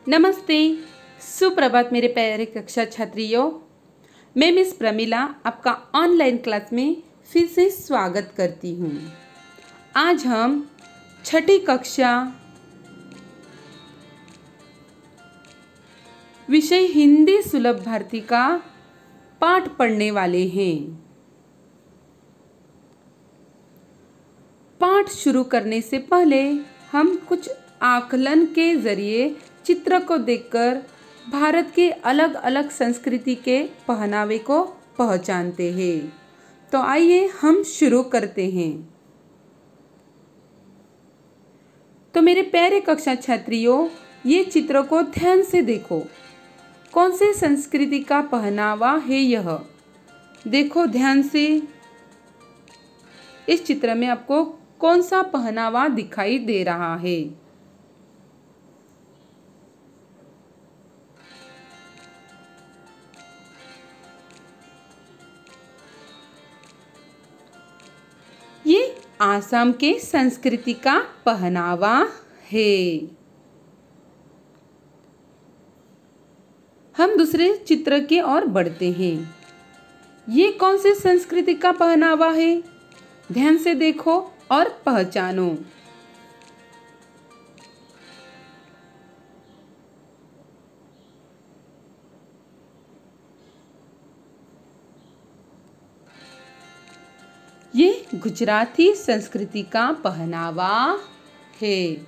नमस्ते, सुप्रभात मेरे प्यारे कक्षा छात्रियों। मैं मिस प्रमिला आपका ऑनलाइन क्लास में फिर से स्वागत करती हूँ। आज हम छठी कक्षा विषय हिंदी सुलभ भारती का पाठ पढ़ने वाले हैं। पाठ शुरू करने से पहले हम कुछ आकलन के जरिए चित्र को देखकर भारत के अलग अलग संस्कृति के पहनावे को पहचानते हैं। तो आइए हम शुरू करते हैं। तो मेरे प्यारे कक्षा छात्रियों, ये चित्र को ध्यान से देखो। कौन से संस्कृति का पहनावा है यह? देखो ध्यान से। इस चित्र में आपको कौन सा पहनावा दिखाई दे रहा है? ये आसाम के संस्कृति का पहनावा है। हम दूसरे चित्र की ओर बढ़ते हैं। ये कौन से संस्कृति का पहनावा है? ध्यान से देखो और पहचानो। ये गुजराती संस्कृति का पहनावा है।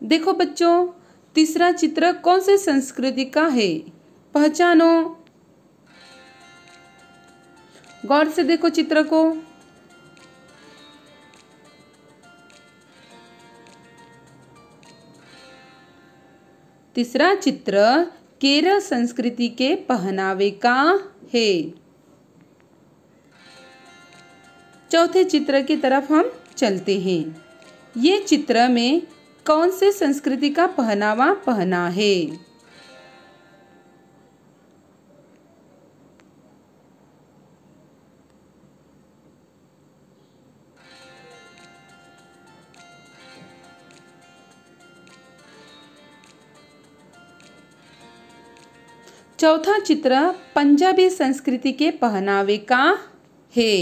देखो बच्चों, तीसरा चित्र कौन से संस्कृति का है? पहचानो। गौर से देखो चित्र को। तीसरा चित्र केरल संस्कृति के पहनावे का है। चौथे चित्र की तरफ हम चलते हैं। ये चित्र में कौन से संस्कृति का पहनावा पहना है? चौथा चित्र पंजाबी संस्कृति के पहनावे का है।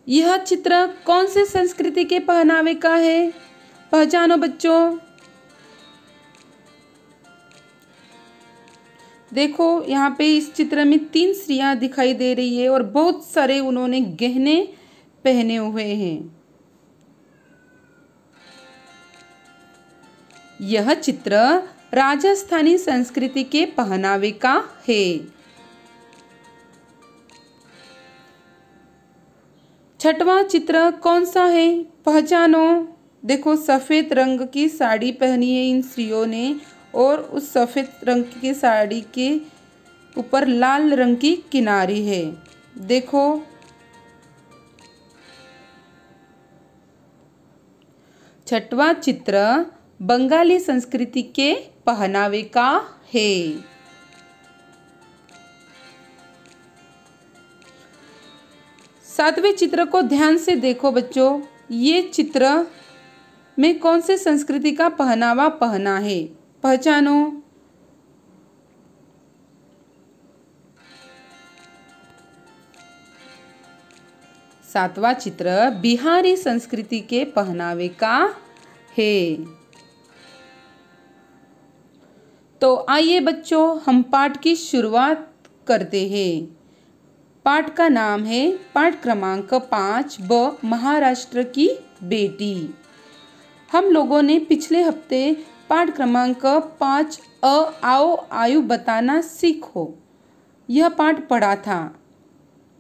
यह चित्र कौन से संस्कृति के पहनावे का है? पहचानो बच्चों। देखो यहाँ पे इस चित्र में 3 स्त्रियां दिखाई दे रही है और बहुत सारे उन्होंने गहने पहने हुए हैं। यह चित्र राजस्थानी संस्कृति के पहनावे का है। छठवां चित्र कौन सा है? पहचानो। देखो सफेद रंग की साड़ी पहनी है इन स्त्रियों ने और उस सफेद रंग की साड़ी के ऊपर लाल रंग की किनारी है। देखो छठवां चित्र बंगाली संस्कृति के पहनावे का है। सातवें चित्र को ध्यान से देखो बच्चों। ये चित्र में कौन से संस्कृति का पहनावा पहना है? पहचानो। सातवां चित्र बिहारी संस्कृति के पहनावे का है। तो आइए बच्चों, हम पाठ की शुरुआत करते हैं। पाठ का नाम है पाठ क्रमांक 5 ब महाराष्ट्र की बेटी। हम लोगों ने पिछले हफ्ते पाठ क्रमांक 5 आओ आयु बताना सीखो यह पाठ पढ़ा था।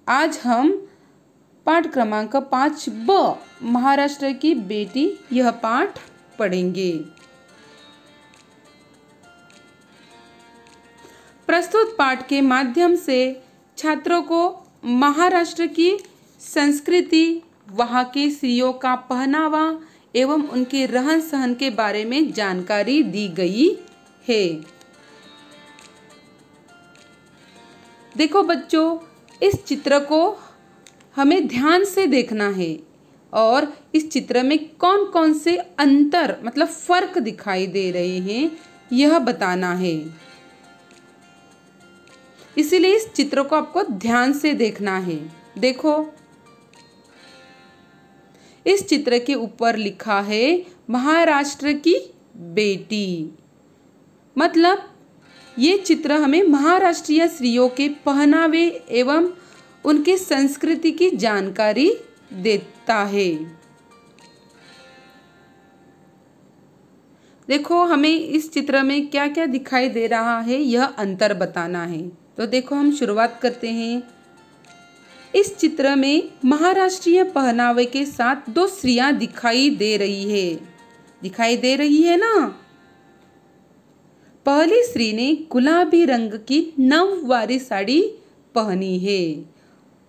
आज हम पाठ क्रमांक 5 ब महाराष्ट्र की बेटी यह पाठ पढ़ेंगे। प्रस्तुत पाठ के माध्यम से छात्रों को महाराष्ट्र की संस्कृति, वहाँ की स्त्रियों का पहनावा एवं उनके रहन सहन के बारे में जानकारी दी गई है। देखो बच्चों, इस चित्र को हमें ध्यान से देखना है और इस चित्र में कौन कौन से अंतर मतलब फर्क दिखाई दे रहे हैं यह बताना है। इसीलिए इस चित्र को आपको ध्यान से देखना है। देखो, इस चित्र के ऊपर लिखा है महाराष्ट्र की बेटी। मतलब ये चित्र हमें महाराष्ट्रीय स्त्रियों के पहनावे एवं उनके संस्कृति की जानकारी देता है। देखो, हमें इस चित्र में क्या क्या दिखाई दे रहा है यह अंतर बताना है। तो देखो, हम शुरुआत करते हैं। इस चित्र में महाराष्ट्रीय पहनावे के साथ दो स्त्रियां दिखाई दे रही है ना। पहली स्त्री ने गुलाबी रंग की नववारी साड़ी पहनी है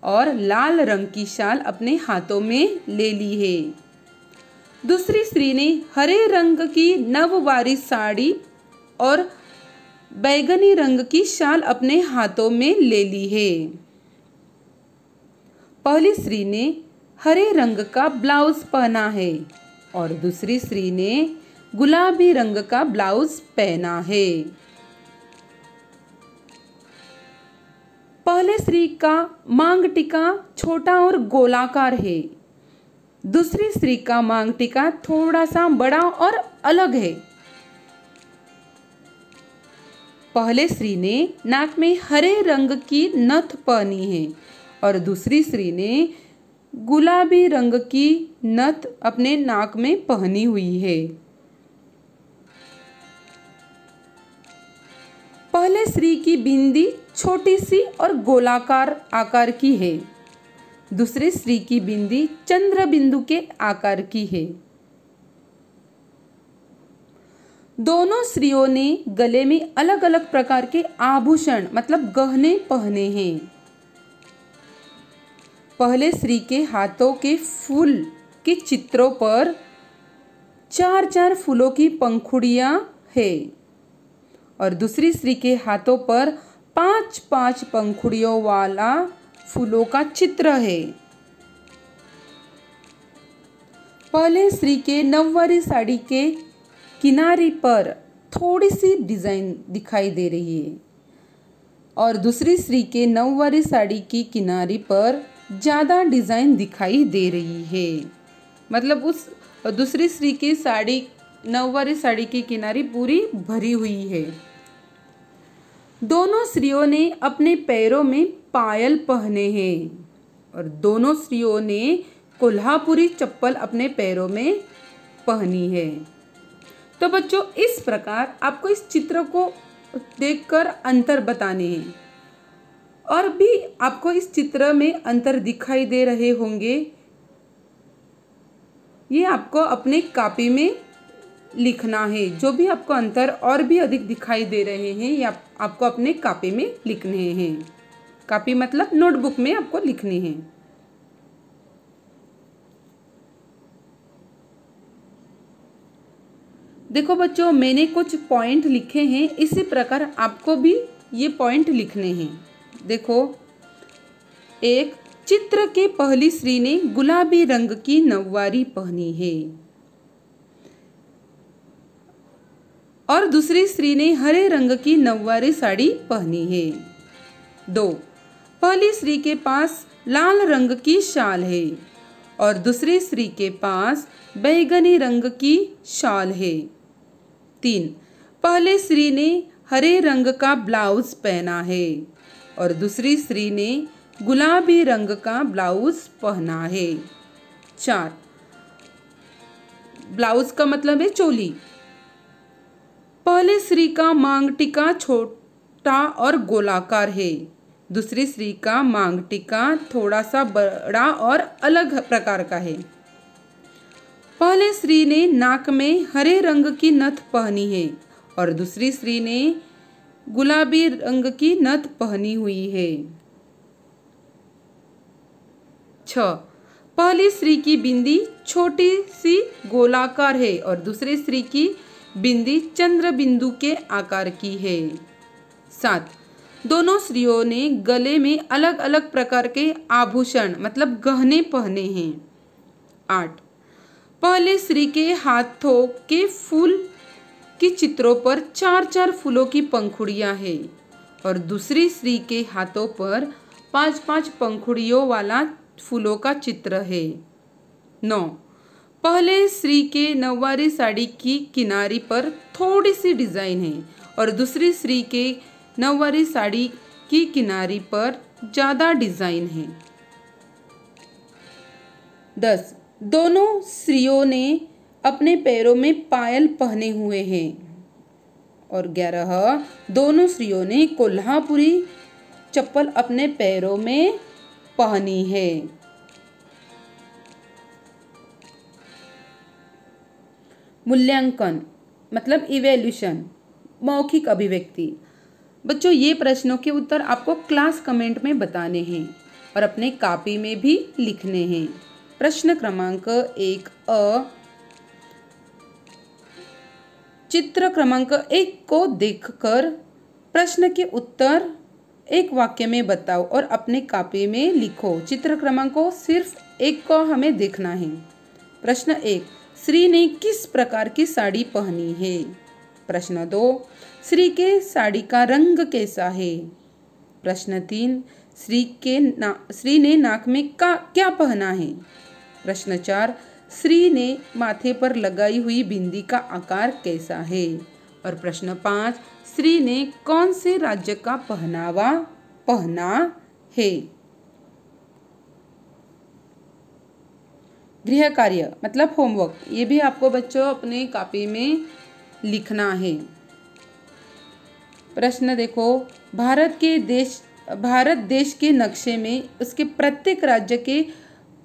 और लाल रंग की शाल अपने हाथों में ले ली है। दूसरी स्त्री ने हरे रंग की नववारी साड़ी और बैगनी रंग की शाल अपने हाथों में ले ली है। पहली स्त्री ने हरे रंग का ब्लाउज पहना है और दूसरी स्त्री ने गुलाबी रंग का ब्लाउज पहना है। पहले स्त्री का मांग टीका छोटा और गोलाकार है। दूसरी स्त्री का मांग टीका थोड़ा सा बड़ा और अलग है। पहले स्त्री ने नाक में हरे रंग की नथ पहनी है और दूसरी स्त्री ने गुलाबी रंग की नथ अपने नाक में पहनी हुई है। पहले स्त्री की बिंदी छोटी सी और गोलाकार आकार की है। दूसरी स्त्री की बिंदी चंद्र बिंदु के आकार की है। दोनों स्त्रियों ने गले में अलग अलग प्रकार के आभूषण मतलब गहने पहने हैं। पहले स्त्री के हाथों के फूल के चित्रों पर 4-4 फूलों की पंखुड़ियां हैं और दूसरी स्त्री के हाथों पर 5-5 पंखुड़ियों वाला फूलों का चित्र है। पहले स्त्री के नववारी साड़ी के किनारे पर थोड़ी सी डिजाइन दिखाई दे रही है और दूसरी स्त्री के नववारी साड़ी की किनारे पर ज़्यादा डिजाइन दिखाई दे रही है। मतलब उस दूसरी स्त्री की साड़ी नववारी साड़ी की किनारी पूरी भरी हुई है। दोनों स्त्रियों ने अपने पैरों में पायल पहने हैं और दोनों स्त्रियों ने कोल्हापुरी चप्पल अपने पैरों में पहनी है। तो बच्चों, इस प्रकार आपको इस चित्र को देखकर अंतर बताने हैं और भी आपको इस चित्र में अंतर दिखाई दे रहे होंगे। ये आपको अपने कॉपी में लिखना है। जो भी आपको अंतर और भी अधिक दिखाई दे रहे हैं ये आपको अपने कॉपी में लिखने हैं। कॉपी मतलब नोटबुक में आपको लिखने हैं। देखो बच्चों, मैंने कुछ पॉइंट लिखे हैं, इसी प्रकार आपको भी ये पॉइंट लिखने हैं। देखो, एक, चित्र के पहली स्त्री ने गुलाबी रंग की नववारी पहनी है और दूसरी स्त्री ने हरे रंग की नववारी साड़ी पहनी है। 2, पहली स्त्री के पास लाल रंग की शाल है और दूसरी स्त्री के पास बैगनी रंग की शाल है। 3, पहले स्त्री ने हरे रंग का ब्लाउज पहना है और दूसरी स्त्री ने गुलाबी रंग का ब्लाउज पहना है। 4, ब्लाउज का मतलब है चोली। पहले स्त्री का मांग टीका छोटा और गोलाकार है, दूसरी स्त्री का मांग टीका थोड़ा सा बड़ा और अलग प्रकार का है। पहले स्त्री ने नाक में हरे रंग की नथ पहनी है और दूसरी स्त्री ने गुलाबी रंग की नथ पहनी हुई है। 6, पहली स्त्री की बिंदी छोटी सी गोलाकार है और दूसरी स्त्री की बिंदी चंद्र बिंदु के आकार की है। 7, दोनों स्त्रियों ने गले में अलग अलग प्रकार के आभूषण मतलब गहने पहने हैं। 8, पहले स्त्री के हाथों के फूल के चित्रों पर 4-4 फूलों की पंखुड़ियां हैं और दूसरी स्त्री के हाथों पर 5-5 पंखुड़ियों वाला फूलों का चित्र है। 9, पहले स्त्री के नौवारी साड़ी की किनारी पर थोड़ी सी डिजाइन है और दूसरी स्त्री के नौवारी साड़ी की किनारी पर ज्यादा डिजाइन है। 10, दोनों स्त्रियों ने अपने पैरों में पायल पहने हुए हैं। और 11, दोनों स्त्रियों ने कोल्हापुरी चप्पल अपने पैरों में पहनी है। मूल्यांकन मतलब इवैल्यूएशन, मौखिक अभिव्यक्ति। बच्चों ये प्रश्नों के उत्तर आपको क्लास कमेंट में बताने हैं और अपने कॉपी में भी लिखने हैं। प्रश्न क्रमांक 1 अ, चित्र क्रमांक 1 को देखकर प्रश्न के उत्तर एक वाक्य में बताओ और अपने कॉपी में लिखो। चित्र क्रमांक को सिर्फ 1 को हमें देखना है। प्रश्न 1, श्री ने किस प्रकार की साड़ी पहनी है? प्रश्न 2, श्री के साड़ी का रंग कैसा है? प्रश्न 3, श्री ने नाक में क्या पहना है? प्रश्न 4, श्री ने माथे पर लगाई हुई बिंदी का आकार कैसा है? और प्रश्न 5, श्री ने कौन से राज्य का पहनावा पहना है? गृह कार्य मतलब होमवर्क, ये भी आपको बच्चों अपने कॉपी में लिखना है। प्रश्न देखो, भारत देश के नक्शे में उसके प्रत्येक राज्य के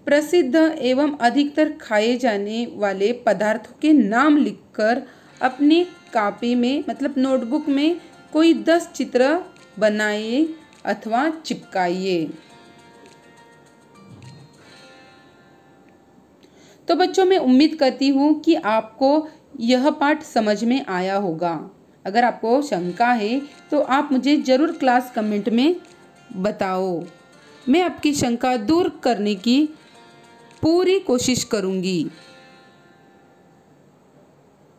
प्रसिद्ध एवं अधिकतर खाए जाने वाले पदार्थों के नाम लिखकर अपनी कॉपी में मतलब नोटबुक में कोई 10 चित्र बनाइए अथवा चिपकाइए। तो बच्चों मैं उम्मीद करती हूँ कि आपको यह पाठ समझ में आया होगा। अगर आपको शंका है तो आप मुझे ज़रूर क्लास कमेंट में बताओ। मैं आपकी शंका दूर करने की पूरी कोशिश करूँगी।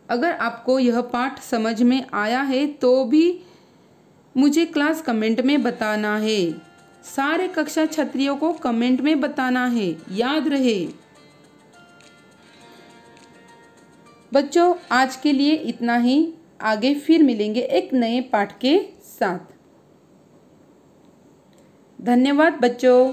अगर आपको यह पाठ समझ में आया है तो भी मुझे क्लास कमेंट में बताना है। सारे कक्षा छात्रियों को कमेंट में बताना है, याद रहे। बच्चों आज के लिए इतना ही, आगे फिर मिलेंगे एक नए पाठ के साथ। धन्यवाद बच्चों।